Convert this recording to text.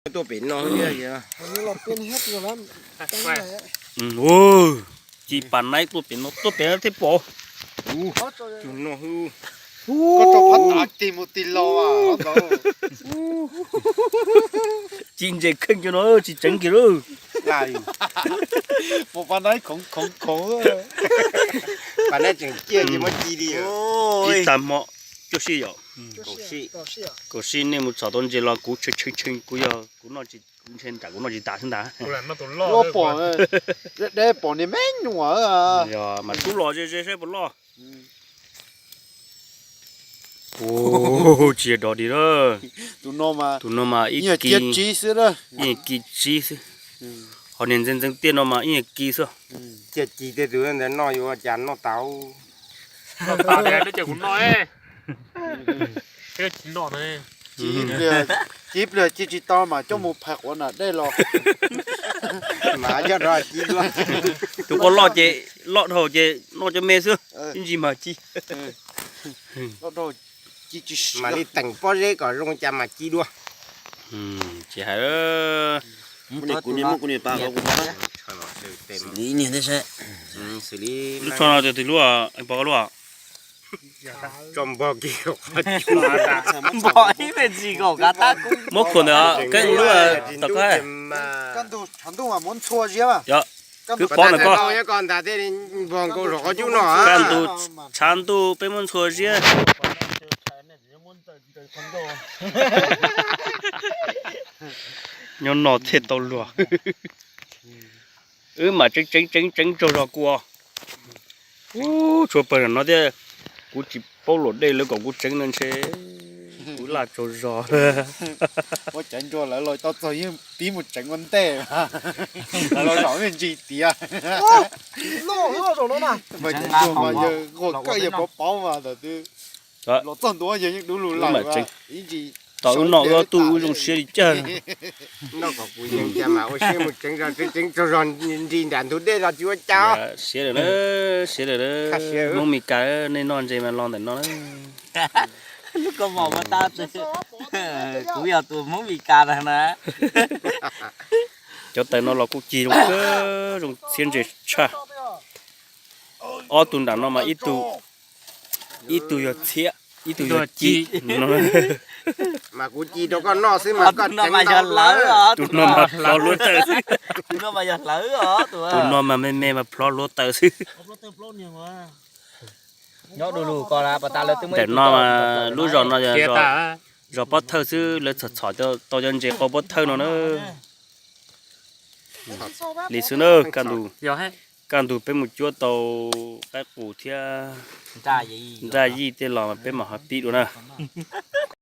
ตัวเป็นน้องเนี่ยเยอะ อันนี้เราเป็นเฮ็ดอยู่แล้วตั้งไหน โอ้จีปันไหนตัวเป็นตัวเป็นที่ปอ จุนน้องฮู้ ก็จะพัดตาตีมุติโลอ่ะเขา จีนจะขึ้นกันเนาะจีจังกี่รู้ ลาย ผมปันไหนของปันนั้นจังเกี้ยยังไม่ดีดีอ่ะ จีตามเหมาะ就是要ก็是你们找东西了，古古要古那几古钱打古那几打成打。不然那都我老绑ได้绑的蛮暖啊呀，嘛都老这不老。哦，接到的了，都弄嘛都那么一你接斤鸡是了一斤鸡是，好认真电脑嘛一斤是。 เจ็ดจีแต่ตัวนั้นน้อยอยู่อาจารย์น้องเต๋า 大的那结婚了哎，这个挺老的哎，จีตอมาเจ้าหมูผักวันน่ะได้รอ หมาจะรอจีด้วย 都我老头这老这没事，你去嘛鸡。 แล้วเราจี มานี่แต่งป้อเร่ก่อนลงจะมาจีด้วย 这还是。 กูนี่ป้าเขากูป้า เต็ม นี่เนี่ยได้ใช่ สิริ 你穿了这路啊，包个路啊。 จอมบอกกี่คน บอกให้เป็นจีกอกาตากู 没可能啊，跟路啊，大概。 กันดูฉันดูว่ามันชัวใช่ป่ะ 呀， กัน cứ ดู 包了 ก็ 包， ยังก่อนแต่ที่บองกูรออยู่เนาะ 干都长度被我们错些。要脑袋到了。嘛，整着了过。哦，做别人那的，估计包落来了个，我整人些，我拿着着。 ว่าจันจัวแล้วเราต้องตัวยิ่งปีหมดจังวันเต้แล้วเราหล่อเป็นจีตีอ่ะล่อตรงนั้นน่ะไม่จันจัวมาเยอะ我ก็อย่า包嘛的都เรา挣多钱都路来嘛一จี 到那个都有种血的劲。 นอกจากกูยังจะมาว่าเชื่อมึงจังจะรอนดินแดนทุเรศเราจีว่าเจ้า 写了嘞，写了嘞，农民干那啷这嘛啷的啷嘞。 ลูกก็บอกมาตาตัวกูอยากตัวมึงมีการนะ cho tay nó là cục chi trong cơ trong thiên chế cha ở tuần đàn nó mà ít tu giờ chia ít tu giờ chi nó มากูจีตัวก็นอกซื้อมาก็ nó จัง mà ดา giật lỡ hả tu nó mà plo lúa tơ nó mà giật lỡ hả tụi tu nó mà mẹ mà plo lúa tơ chứ nhớ đủ đủ coi là bà ta lên tiếng để nó mà lúa rồi nó接 rồi 打， rồi bắt thơ chứ lấy thật sỏi cho tao chân chế có bắt thơ nó nữa lý sư nữa can đủ bên một chỗ tàu cái củ thia cha gì ra gì thì làm bên mà hấp bị rồi nè